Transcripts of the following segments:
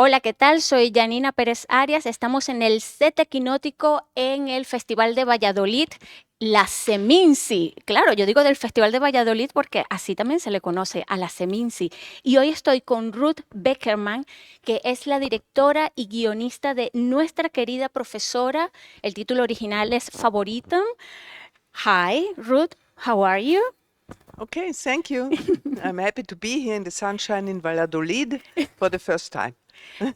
Hola, ¿qué tal? Soy Janina Pérez Arias. Estamos en el set de Kinótico en el Festival de Valladolid, la Seminci. Claro, yo digo del Festival de Valladolid porque así también se le conoce a la Seminci. Y hoy estoy con Ruth Beckermann, que es la directora y guionista de Nuestra querida profesora. El título original es Favoriten. Hi, Ruth, how are you? Okay, thank you. I'm happy to be here in the sunshine in Valladolid for the first time.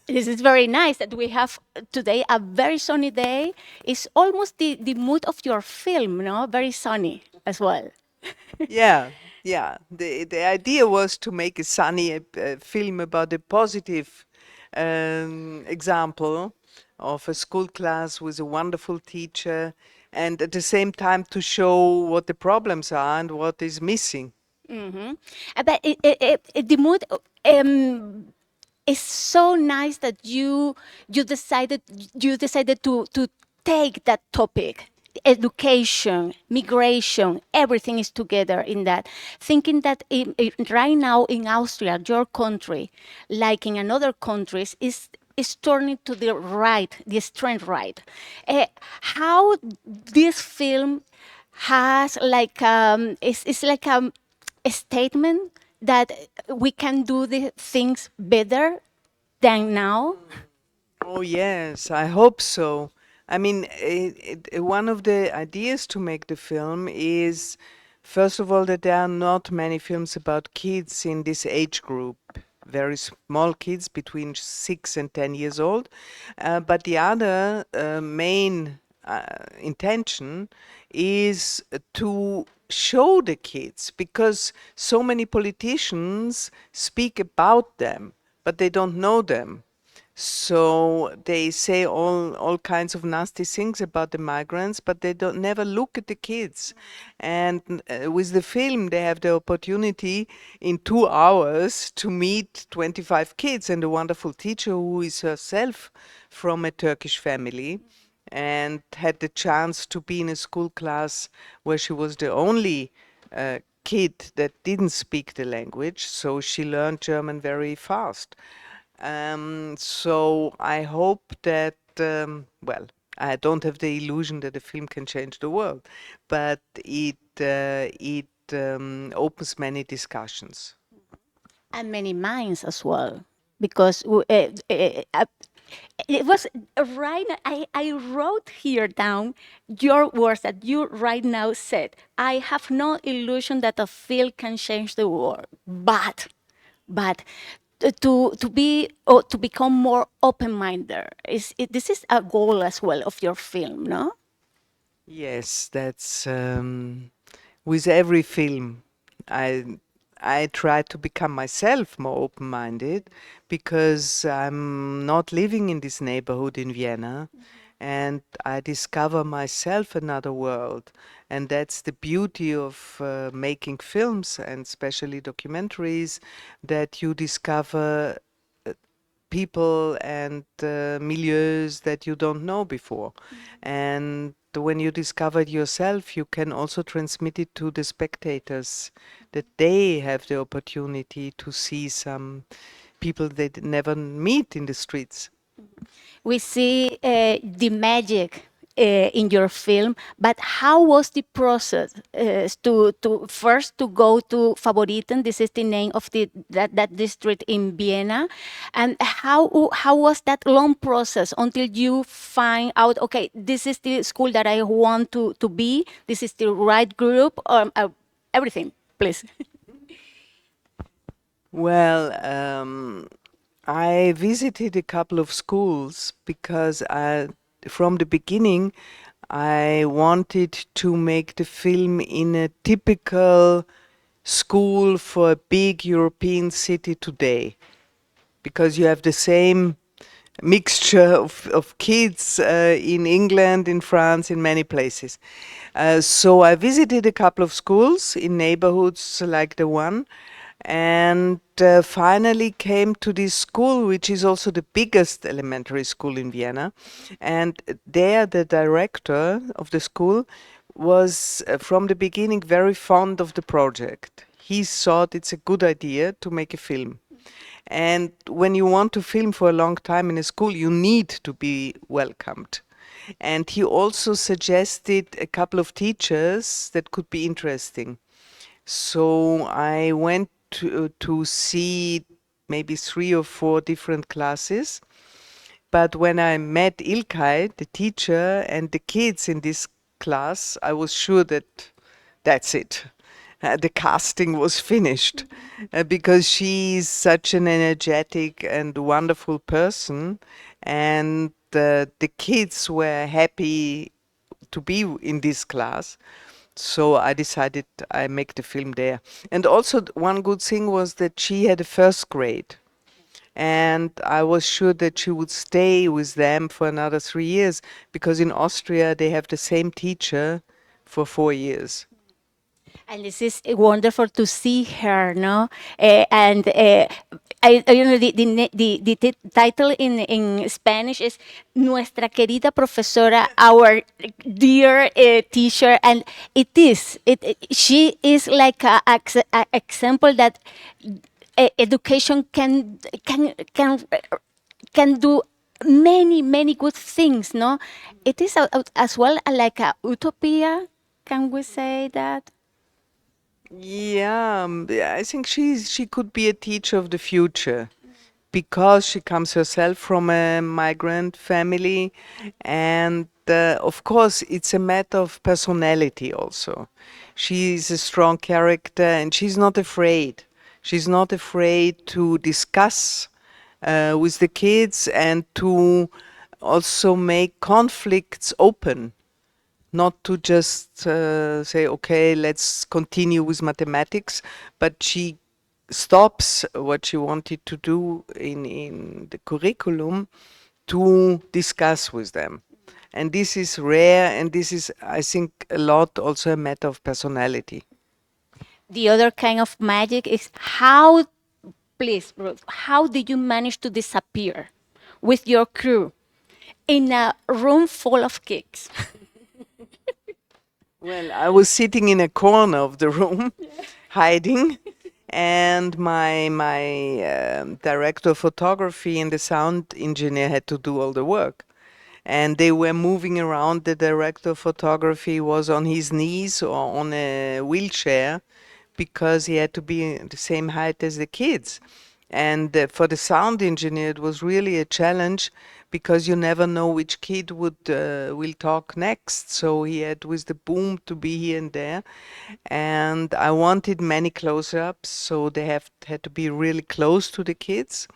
This is very nice that we have today a very sunny day. It's almost the mood of your film, no? Very sunny as well. Yeah, yeah. The idea was to make a sunny film about a positive example of a school class with a wonderful teacher, and at the same time to show what the problems are and what is missing. Mhm. But the mood is so nice that you decided to take that topic. Education, migration, everything is together in that. Thinking that right now in Austria, your country, like in another countries, is turning to the right, the extreme right. How this film has like it's like a statement that we can do the things better than now? Oh, yes, I hope so. I mean, one of the ideas to make the film is, first of all, that there are not many films about kids in this age group, very small kids between 6 and 10 years old. But the other main intention is to show the kids, because so many politicians speak about them, but they don't know them. So they say all kinds of nasty things about the migrants, but they don't never look at the kids. And with the film, they have the opportunity in 2 hours to meet 25 kids and a wonderful teacher who is herself from a Turkish family and had the chance to be in a school class where she was the only kid that didn't speak the language, so she learned German very fast. So I hope that, well, I don't have the illusion that a film can change the world, but it opens many discussions. And many minds as well, because it was right. I wrote here down your words that you right now said. I have no illusion that a film can change the world, but to be or to become more open-minded this is a goal as well of your film, no? Yes, that's with every film. I I try to become myself more open-minded because I'm not living in this neighborhood in Vienna, and I discover myself another world. And that's the beauty of making films and especially documentaries, that you discover people and milieus that you don't know before. And when you discover it yourself, you can also transmit it to the spectators, that they have the opportunity to see some people they never meet in the streets. We see the magic in your film, but how was the process to first to go to Favoriten? This is the name of that district in Vienna, and how was that long process until you find out? Okay, this is the school that I want to be. This is the right group. Everything, please. Well, I visited a couple of schools because from the beginning, I wanted to make the film in a typical school for a big European city today, because you have the same mixture of kids in England, in France, in many places. So I visited a couple of schools in neighborhoods like the one, and finally came to this school, which is also the biggest elementary school in Vienna. And there, the director of the school was from the beginning very fond of the project. He thought it's a good idea to make a film. And when you want to film for a long time in a school, you need to be welcomed. And he also suggested a couple of teachers that could be interesting. So I went to see maybe 3 or 4 different classes. But when I met Ilkay, the teacher, and the kids in this class, I was sure that that's it. The casting was finished because she's such an energetic and wonderful person, and the kids were happy to be in this class. So I decided I make the film there. And also one good thing was that she had a first grade. And I was sure that she would stay with them for another 3 years because in Austria they have the same teacher for 4 years. And this is wonderful to see her, no? And you know, the title in Spanish is Nuestra querida profesora, our dear teacher, and she is like a example that education can do many good things, no? It is as well like a utopia. Can we say that? Yeah, I think she could be a teacher of the future because she comes herself from a migrant family, and of course it's a matter of personality also. She's a strong character and she's not afraid. She's not afraid to discuss with the kids and to also make conflicts open, not to just say, okay, let's continue with mathematics, but she stops what she wanted to do in the curriculum to discuss with them. And this is rare, and this is, I think, a lot also a matter of personality. The other kind of magic is how, please, Ruth, how did you manage to disappear with your crew in a room full of kids? Well, I was sitting in a corner of the room, hiding, and my director of photography and the sound engineer had to do all the work. And they were moving around. The director of photography was on his knees or on a wheelchair because he had to be the same height as the kids. And for the sound engineer, it was really a challenge because you never know which kid will talk next. So he had with the boom to be here and there. And I wanted many close-ups, so they had to be really close to the kids.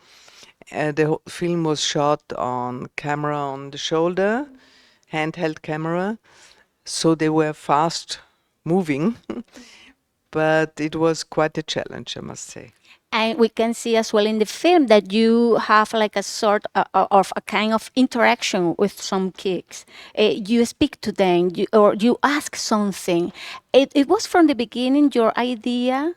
The film was shot on camera on the shoulder, handheld camera, so they were fast moving, but it was quite a challenge, I must say. And we can see as well in the film that you have like a sort of a kind of interaction with some kids. You speak to them, or you ask something. It was from the beginning your idea.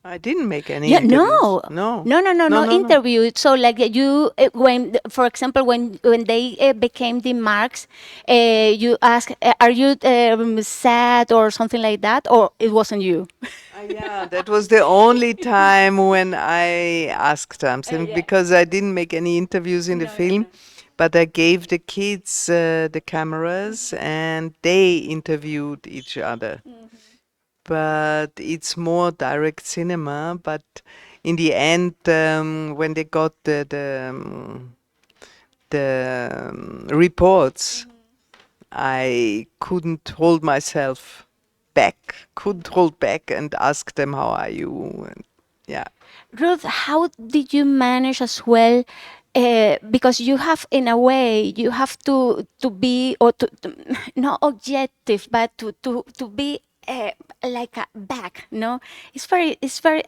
I didn't make any Yeah, interviews. no, No, no no, no. interview. So like you, when, for example, when they became the marks, you ask, "Are you sad or something like that?" Or it wasn't you. Yeah, that was the only time when I asked something Yeah. because I didn't make any interviews in the film, but I gave the kids the cameras and they interviewed each other. But it's more direct cinema. But in the end, when they got the reports, I couldn't hold myself back, couldn't hold back and ask them, how are you? And yeah. Ruth, how did you manage as well? Because you have, in a way, you have to be, or to not objective, but to be like a back. No, it's very.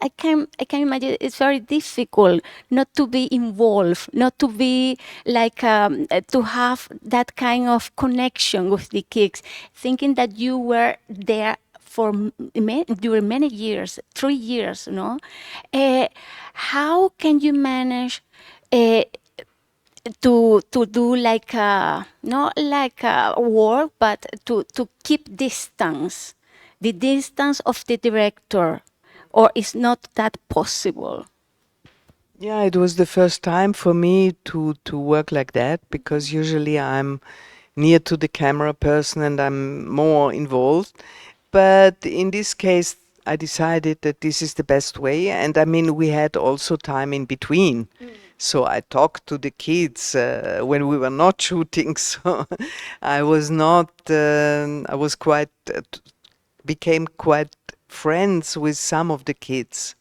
I can imagine it's very difficult not to be involved, not to be like to have that kind of connection with the kids, thinking that you were there for during many years, 3 years, no? How can you manage uh, to do like not like a work, but to keep distance, the distance of the director, or is not that possible? Yeah, it was the first time for me to work like that, because usually I'm near to the camera person and I'm more involved. But in this case, I decided that this is the best way. And I mean, we had also time in between. So I talked to the kids when we were not shooting. So I was not, I was quite, became quite friends with some of the kids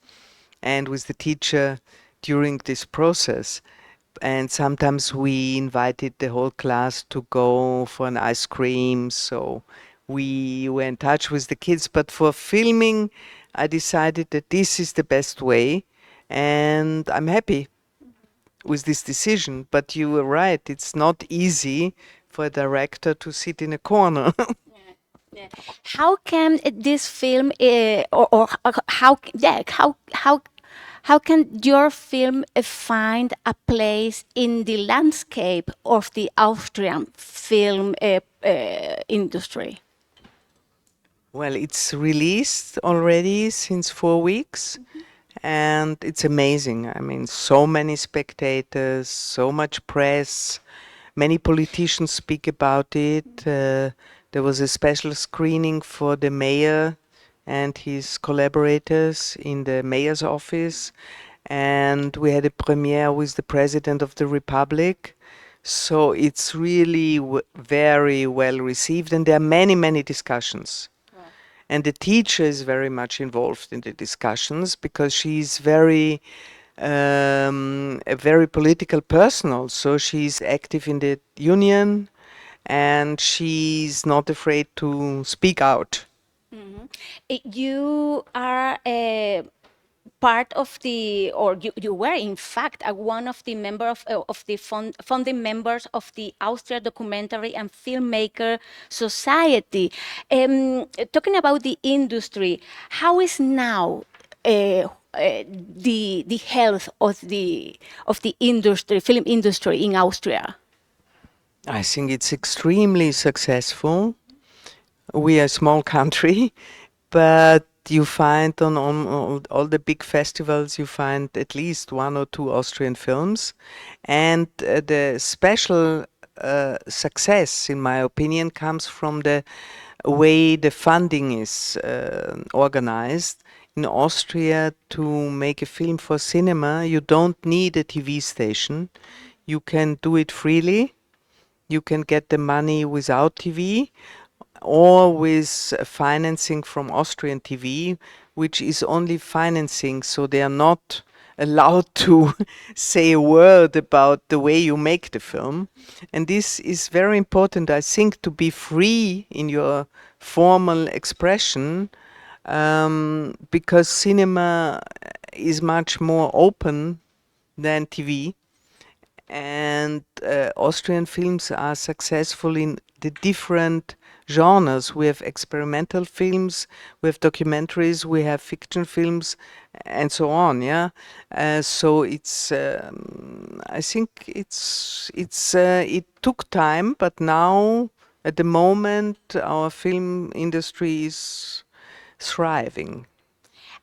and with the teacher during this process. And sometimes we invited the whole class to go for an ice cream. So we were in touch with the kids. But for filming, I decided that this is the best way. And I'm happy with this decision. But you were right, it's not easy for a director to sit in a corner. Yeah. How can this film, or how, yeah, how can your film find a place in the landscape of the Austrian film industry? Well, it's released already since 4 weeks, and it's amazing. I mean, so many spectators, so much press, many politicians speak about it. There was a special screening for the mayor and his collaborators in the mayor's office, and we had a premiere with the president of the republic. So it's really very well received, and there are many, many discussions. And the teacher is very much involved in the discussions because she's a very political person also. She's active in the union and she's not afraid to speak out. You are part of the, or you were in fact one of the of the founding members of the Austria Documentary and Filmmaker Society. Talking about the industry, how is now the health of the industry, film industry in Austria? I think it's extremely successful. We are a small country, but you find on all the big festivals, you find at least one or two Austrian films. And the special success, in my opinion, comes from the way the funding is organized. In Austria, to make a film for cinema, you don't need a TV station. You can do it freely. You can get the money without TV or with financing from Austrian TV, which is only financing, so they are not allowed to say a word about the way you make the film. And this is very important, I think, to be free in your formal expression, because cinema is much more open than TV. And Austrian films are successful in the different genres. We have experimental films, we have documentaries, we have fiction films, and so on. Yeah, so it's. I think it took time, but now at the moment our film industry is thriving.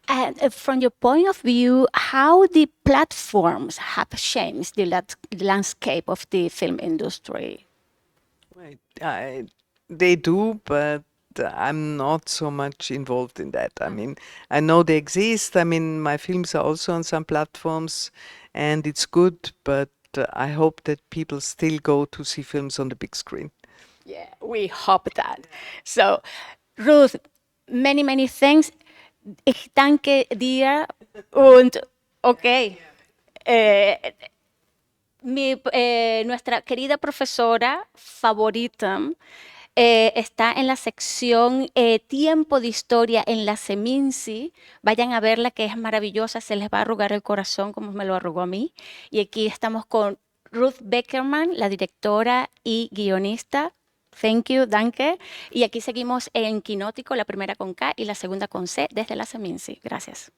And from your point of view, how the platforms have changed the landscape of the film industry? Right. They do, but I'm not so much involved in that. I mean, I know they exist. I mean, my films are also on some platforms, and it's good, but I hope that people still go to see films on the big screen. Yeah, we hope that. So, Ruth, many, many thanks. Ich danke dir und okay. Nuestra querida profesora Favoriten está en la sección Tiempo de Historia en la Seminci. Vayan a verla, que es maravillosa, se les va a arrugar el corazón como me lo arrugó a mí. Y aquí estamos con Ruth Beckermann, la directora y guionista. Thank you, danke. Y aquí seguimos en Kinótico, la primera con K y la segunda con C desde la Seminci. Gracias.